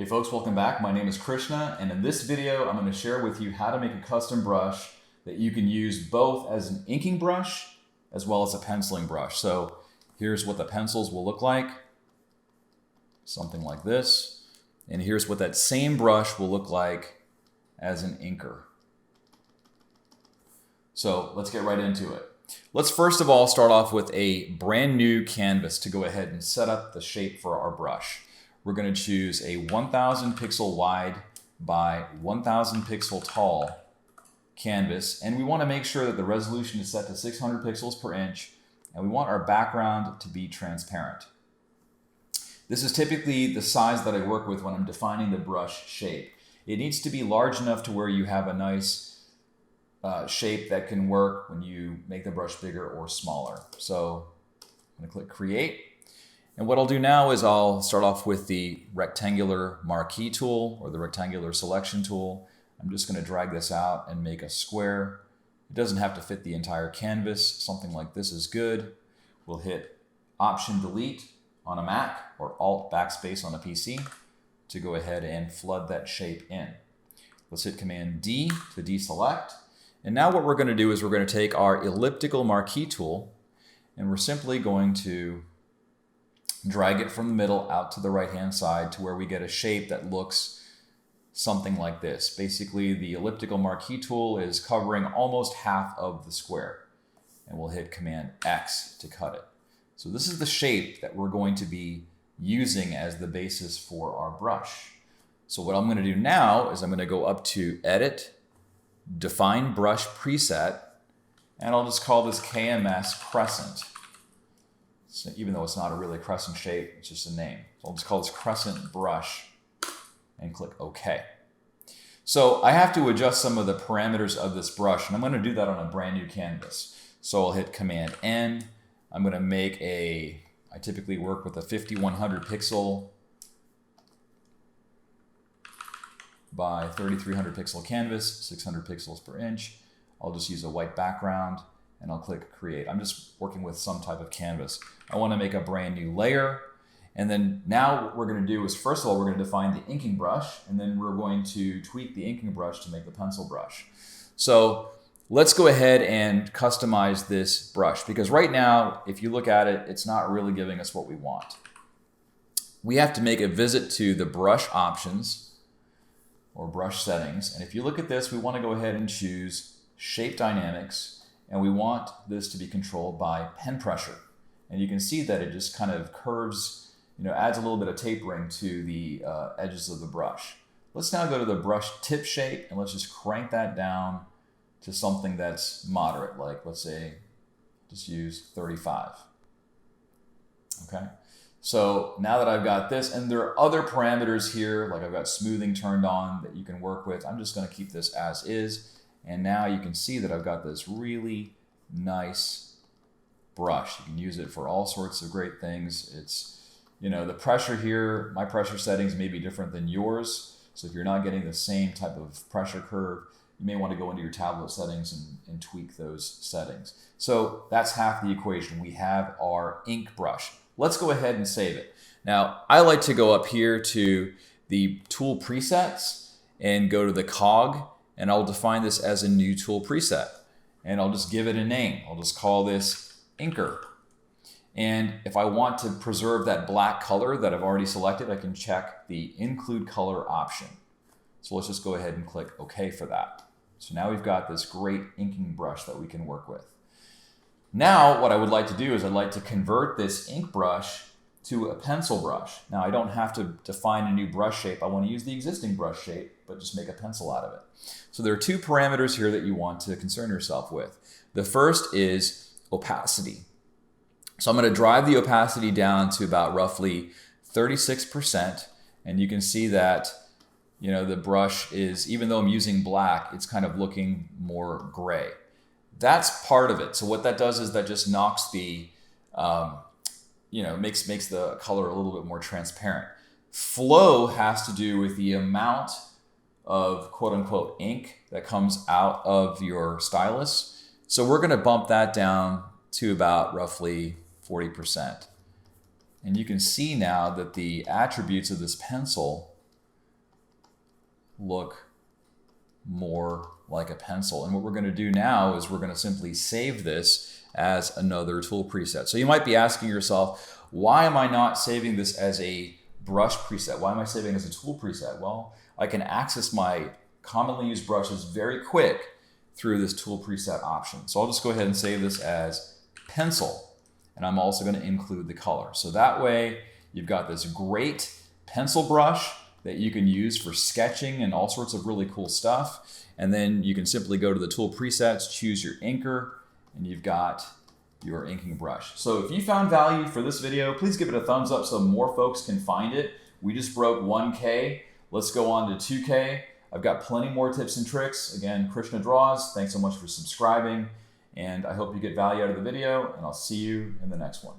Hey folks, welcome back. My name is Krishna, and in this video I'm going to share with you how to make a custom brush that you can use both as an inking brush as well as a penciling brush. So here's what the pencils will look like, something like this, and here's what that same brush will look like as an inker. So let's get right into it. Let's first of all start off with a brand new canvas to go ahead and set up the shape for our brush. We're going to choose a 1000 pixel wide by 1000 pixel tall canvas, and we want to make sure that the resolution is set to 600 pixels per inch, and we want our background to be transparent. This is typically the size that I work with when I'm defining the brush shape. It needs to be large enough to where you have a nice shape that can work when you make the brush bigger or smaller. So I'm going to click Create. And what I'll do now is I'll start off with the rectangular marquee tool or the rectangular selection tool. I'm just going to drag this out and make a square. It doesn't have to fit the entire canvas. Something like this is good. We'll hit Option Delete on a Mac or Alt Backspace on a PC to go ahead and flood that shape in. Let's hit Command D to deselect. And now what we're going to do is we're going to take our elliptical marquee tool and we're simply going to drag it from the middle out to the right hand side to where we get a shape that looks something like this. Basically, the elliptical marquee tool is covering almost half of the square, and we'll hit Command X to cut it. So this is the shape that we're going to be using as the basis for our brush. So what I'm going to do now is I'm going to go up to Edit, Define Brush Preset, and I'll just call this KMS Crescent. So even though it's not a really crescent shape, it's just a name. So I'll just call this Crescent Brush and click OK. So I have to adjust some of the parameters of this brush, and I'm going to do that on a brand new canvas. So I'll hit Command N. I'm going to make I typically work with a 5100 pixel by 3300 pixel canvas, 600 pixels per inch. I'll just use a white background and I'll click Create. I'm just working with some type of canvas. I want to make a brand new layer. And then now what we're going to do is, first of all, we're going to define the inking brush, and then we're going to tweak the inking brush to make the pencil brush. So let's go ahead and customize this brush, because right now, if you look at it, it's not really giving us what we want. We have to make a visit to the brush options or brush settings. And if you look at this, we want to go ahead and choose Shape Dynamics. And we want this to be controlled by pen pressure. And you can see that it just kind of curves, adds a little bit of tapering to the edges of the brush. Let's now go to the brush tip shape and let's just crank that down to something that's moderate, like let's say, just use 35. Okay. So now that I've got this, and there are other parameters here, like I've got smoothing turned on that you can work with. I'm just going to keep this as is. And now you can see that I've got this really nice brush. You can use it for all sorts of great things. It's, the pressure here, my pressure settings may be different than yours. So if you're not getting the same type of pressure curve, you may want to go into your tablet settings and tweak those settings. So that's half the equation. We have our ink brush. Let's go ahead and save it. Now, I like to go up here to the tool presets and go to the cog, and I'll define this as a new tool preset. And I'll just give it a name. I'll just call this Inker. And if I want to preserve that black color that I've already selected, I can check the Include Color option. So let's just go ahead and click OK for that. So now we've got this great inking brush that we can work with. Now what I would like to do is I'd like to convert this ink brush to a pencil brush. Now I don't have to define a new brush shape. I want to use the existing brush shape, but just make a pencil out of it. So there are two parameters here that you want to concern yourself with. The first is opacity. So I'm going to drive the opacity down to about roughly 36%. And you can see that, the brush is, even though I'm using black, it's kind of looking more gray. That's part of it. So what that does is that just knocks the, makes the color a little bit more transparent. Flow has to do with the amount of quote unquote ink that comes out of your stylus. So we're going to bump that down to about roughly 40%. And you can see now that the attributes of this pencil look more like a pencil. And what we're going to do now is we're going to simply save this as another tool preset. So you might be asking yourself, why am I not saving this as a brush preset? Why am I saving it as a tool preset? Well, I can access my commonly used brushes very quick through this tool preset option. So I'll just go ahead and save this as pencil. And I'm also going to include the color. So that way you've got this great pencil brush that you can use for sketching and all sorts of really cool stuff. And then you can simply go to the tool presets, choose your inker, and you've got your inking brush. So if you found value for this video, please give it a thumbs up so more folks can find it. We just broke 1K. Let's go on to 2K. I've got plenty more tips and tricks. Again, Krishna Draws, thanks so much for subscribing, and I hope you get value out of the video, and I'll see you in the next one.